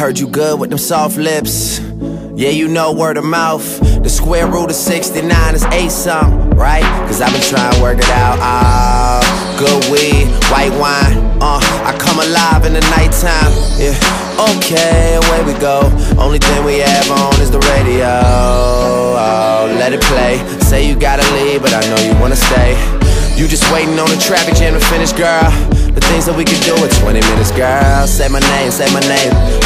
Heard you good with them soft lips. Yeah, you know word of mouth. The square root of 69 is 8 something, right? Cause I've been trying to work it out. Good weed, white wine. I come alive in the nighttime. Yeah, okay, away we go. Only thing we have on is the radio. Oh, let it play. Say you gotta leave, but I know you wanna stay. You just waiting on the traffic jam to finish, girl. The things that we could do in 20 minutes, girl. Say my name,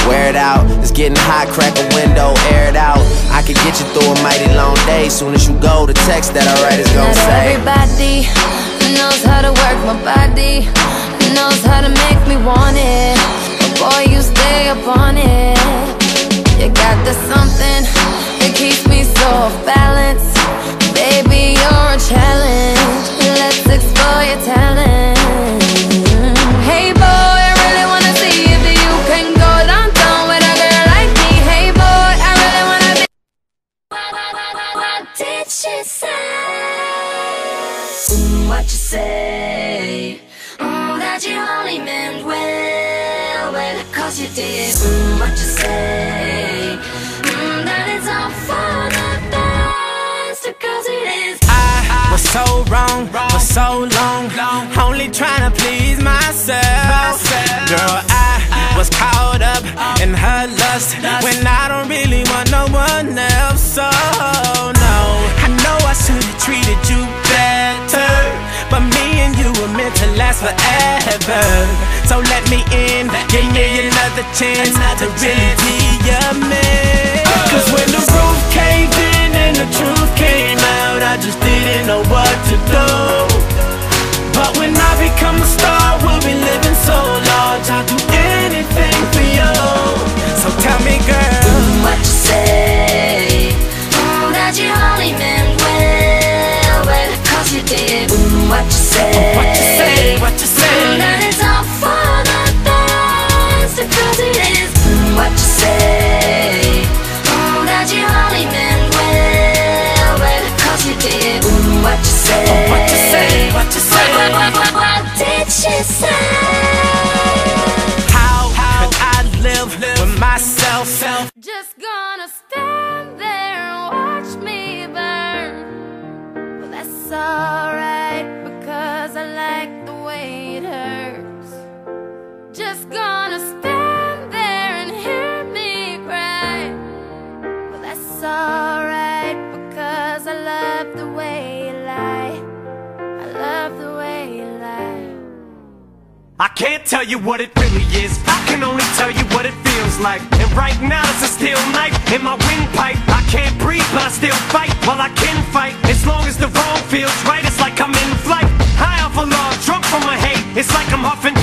wear it out. It's getting hot, crack a window, air it out. I could get you through a mighty long day. Soon as you go, the text that I write is gonna say. Everybody knows how to work my body, knows how to make me want it. But boy, you stay up on it. You got the something that keeps me so off balance. Baby, you're a challenge. Let's explore your talent. Hey boy, I really wanna see if you can go downtown with a girl like me. Hey boy, I really wanna be. What did she say? What you say? That you only meant well, cause you did. What you say? That it's all for the best, cause it is. I was so wrong for so long, only trying to please myself. Girl, I was caught up in her lust when I don't really want no one else. So no, I know I should've treated you better, but me and you were meant to last forever. So let me in, give me another chance to really be your man. Cause when the roof caved in and the truth came out, I just didn't know what to do. But when I become a star, we'll be living so large, I'll do anything for you. So tell me, girl, what you say? That you only meant well, cause you did. What you say? what you say, what you say? That it's all for the best, cause it is. What you say? That you only meant well, cause you did. What you say? What you say, what you say? What did she say? How could I live with myself? Just gonna stand there and watch me burn. Well, that's alright, because I like the way it hurts. Just gonna stand there and hear me cry. Well, that's alright, because I love the way you lie. I love the way you lie. I can't tell you what it really is, I can only tell you what it feels like. And right now it's a steel knife in my windpipe. I can't breathe but I still fight, well I can fight. As long as the wrong feels right, it's like I'm in flight. High off a log, drunk from my hate, it's like I'm huffing